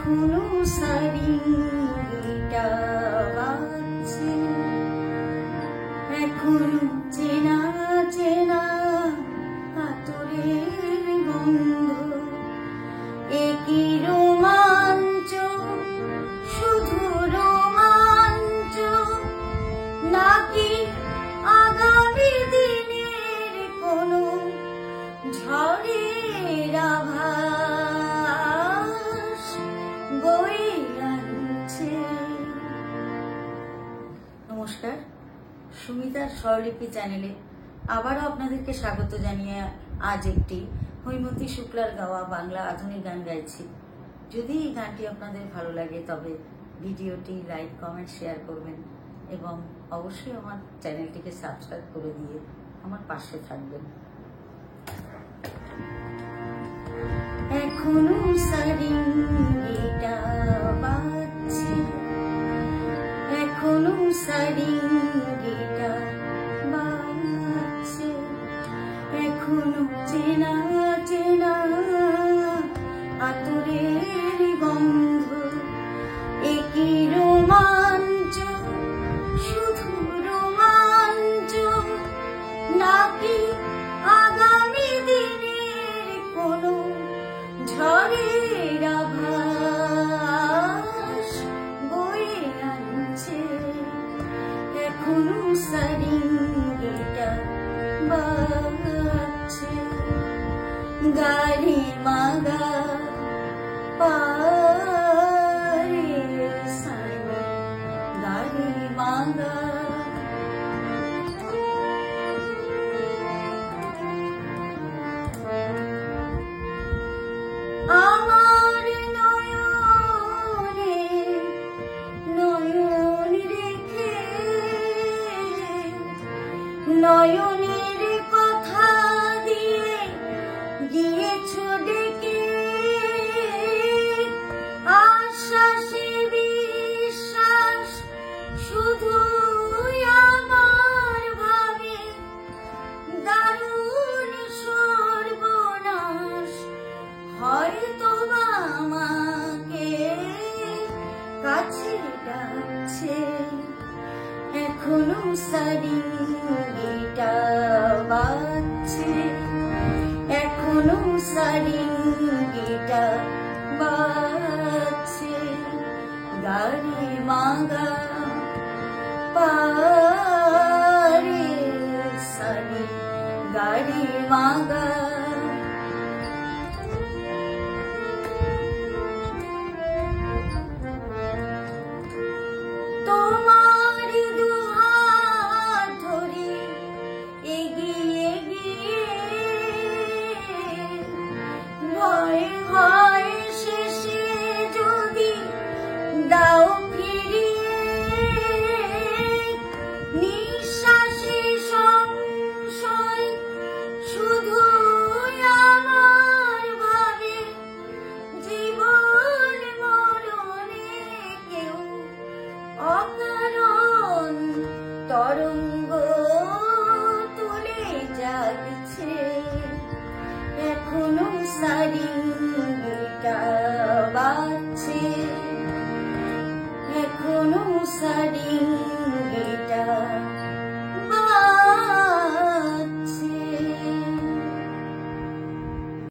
এখনো সারিটা বাজছে, এখনো চেনা চেনা আতরের গন্ধ। একই রোমাঞ্চ, শুধু রোমাঞ্চ, নাকি আগামী দিনের কোনো ঝড়ের আভাস বয়ে আনছে। নমস্কার, সুমিতার স্বরলিপি চ্যানেলে আবারও আপনাদেরকে স্বাগত জানিয়ে আজ একটি হৈমন্তী শুক্লার গাওয়া বাংলা আধুনিক গান গাইছি। যদি এই গানটি আপনাদের ভালো লাগে তবে ভিডিওটি লাইক, কমেন্ট, শেয়ার করবেন এবং অবশ্যই আমার চ্যানেলটিকে সাবস্ক্রাইব করে দিয়ে আমার পাশে থাকবেন। এখনো সারিটা বাজছে, এখনো সারিটা বাজছে, এখনো চেনা চেনা আতরের গন্ধ। একই রোমাঞ্চ, শুধু রোমাঞ্চ, নাকি আগামী দিনের কোনো ঝড়ের আভাস বয়ে আনছে। এখনো সারিটা বাজছে, গাড়ি মাগা পারে সারি, গাড়ি মাগা। আমার নয়নে নয়ন রেখে, নয়নের কথা দিয়ে গিয়েছ ডেকে, আশ্বাসে বিশ্বাস শুধু আমার ভাবে, দারুণ সর্বনাশ হয়তো আমাকে কাছে ডাকছে। এখনো সারিটা বাজছে, এখনো সারিটা বাজছে, গাড়ি মাগা পারে সারি, গাড়ি মাগা। তোমার দুহাত ধরে এগিয়ে গিয়ে ভয় হয়